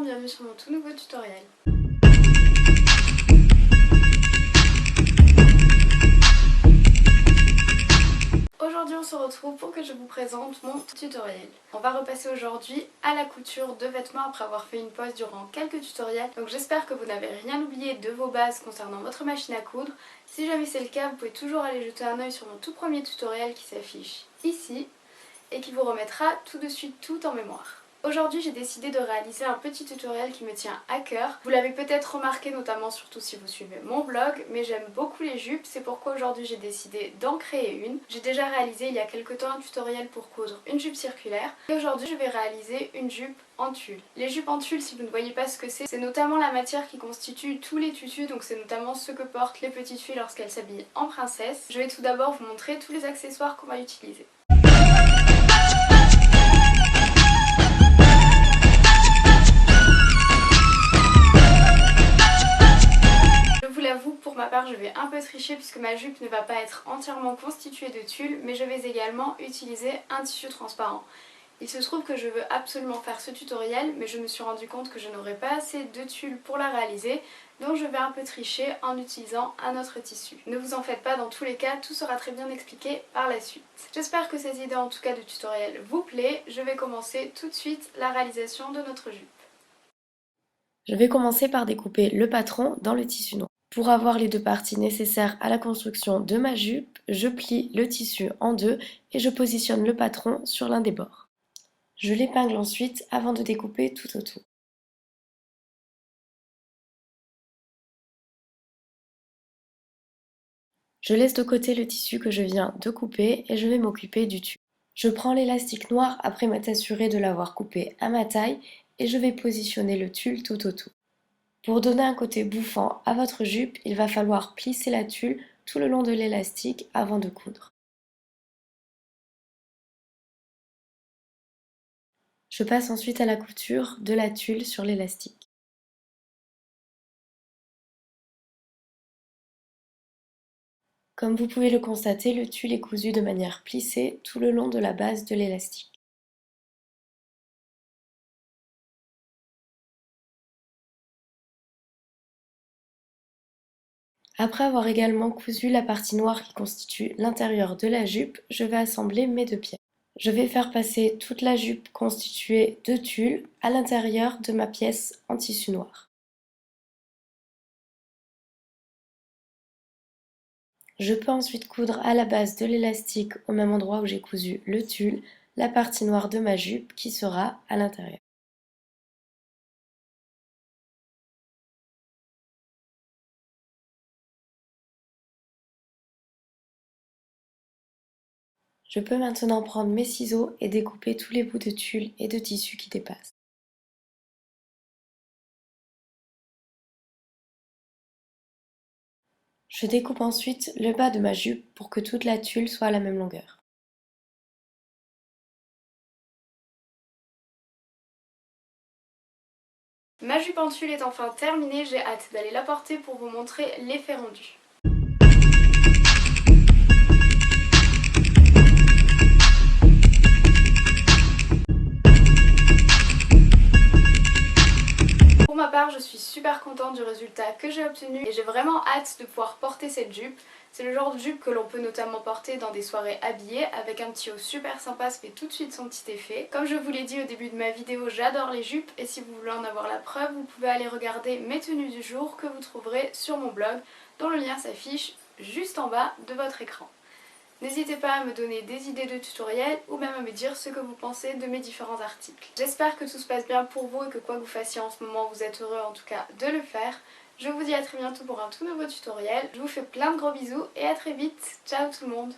bienvenue sur mon tout nouveau tutoriel. Aujourd'hui on se retrouve pour que je vous présente mon tutoriel. On va repasser aujourd'hui à la couture de vêtements après avoir fait une pause durant quelques tutoriels. Donc j'espère que vous n'avez rien oublié de vos bases concernant votre machine à coudre. Si jamais c'est le cas, vous pouvez toujours aller jeter un œil sur mon tout premier tutoriel qui s'affiche ici et qui vous remettra tout de suite tout en mémoire. Aujourd'hui j'ai décidé de réaliser un petit tutoriel qui me tient à cœur. Vous l'avez peut-être remarqué, notamment surtout si vous suivez mon blog, mais j'aime beaucoup les jupes, c'est pourquoi aujourd'hui j'ai décidé d'en créer une. J'ai déjà réalisé il y a quelques temps un tutoriel pour coudre une jupe circulaire et aujourd'hui je vais réaliser une jupe en tulle. Les jupes en tulle, si vous ne voyez pas ce que c'est notamment la matière qui constitue tous les tutus, donc c'est notamment ce que portent les petites filles lorsqu'elles s'habillent en princesse. Je vais tout d'abord vous montrer tous les accessoires qu'on va utiliser. Pour ma part, je vais un peu tricher puisque ma jupe ne va pas être entièrement constituée de tulle, mais je vais également utiliser un tissu transparent. Il se trouve que je veux absolument faire ce tutoriel, mais je me suis rendu compte que je n'aurais pas assez de tulle pour la réaliser, donc je vais un peu tricher en utilisant un autre tissu. Ne vous en faites pas, dans tous les cas, tout sera très bien expliqué par la suite. J'espère que ces idées en tout cas de tutoriel vous plaît. Je vais commencer tout de suite la réalisation de notre jupe. Je vais commencer par découper le patron dans le tissu noir. Pour avoir les deux parties nécessaires à la construction de ma jupe, je plie le tissu en deux et je positionne le patron sur l'un des bords. Je l'épingle ensuite avant de découper tout autour. Je laisse de côté le tissu que je viens de couper et je vais m'occuper du tulle. Je prends l'élastique noir après m'être assuré de l'avoir coupé à ma taille et je vais positionner le tulle tout autour. Pour donner un côté bouffant à votre jupe, il va falloir plisser la tulle tout le long de l'élastique avant de coudre. Je passe ensuite à la couture de la tulle sur l'élastique. Comme vous pouvez le constater, le tulle est cousu de manière plissée tout le long de la base de l'élastique. Après avoir également cousu la partie noire qui constitue l'intérieur de la jupe, je vais assembler mes deux pièces. Je vais faire passer toute la jupe constituée de tulle à l'intérieur de ma pièce en tissu noir. Je peux ensuite coudre à la base de l'élastique au même endroit où j'ai cousu le tulle, la partie noire de ma jupe qui sera à l'intérieur. Je peux maintenant prendre mes ciseaux et découper tous les bouts de tulle et de tissu qui dépassent. Je découpe ensuite le bas de ma jupe pour que toute la tulle soit à la même longueur. Ma jupe en tulle est enfin terminée, j'ai hâte d'aller la porter pour vous montrer l'effet rendu. Pour ma part, je suis super contente du résultat que j'ai obtenu et j'ai vraiment hâte de pouvoir porter cette jupe. C'est le genre de jupe que l'on peut notamment porter dans des soirées habillées avec un petit haut super sympa, ça fait tout de suite son petit effet. Comme je vous l'ai dit au début de ma vidéo, j'adore les jupes et si vous voulez en avoir la preuve, vous pouvez aller regarder mes tenues du jour que vous trouverez sur mon blog dont le lien s'affiche juste en bas de votre écran. N'hésitez pas à me donner des idées de tutoriels ou même à me dire ce que vous pensez de mes différents articles. J'espère que tout se passe bien pour vous et que quoi que vous fassiez en ce moment, vous êtes heureux en tout cas de le faire. Je vous dis à très bientôt pour un tout nouveau tutoriel. Je vous fais plein de gros bisous et à très vite. Ciao tout le monde!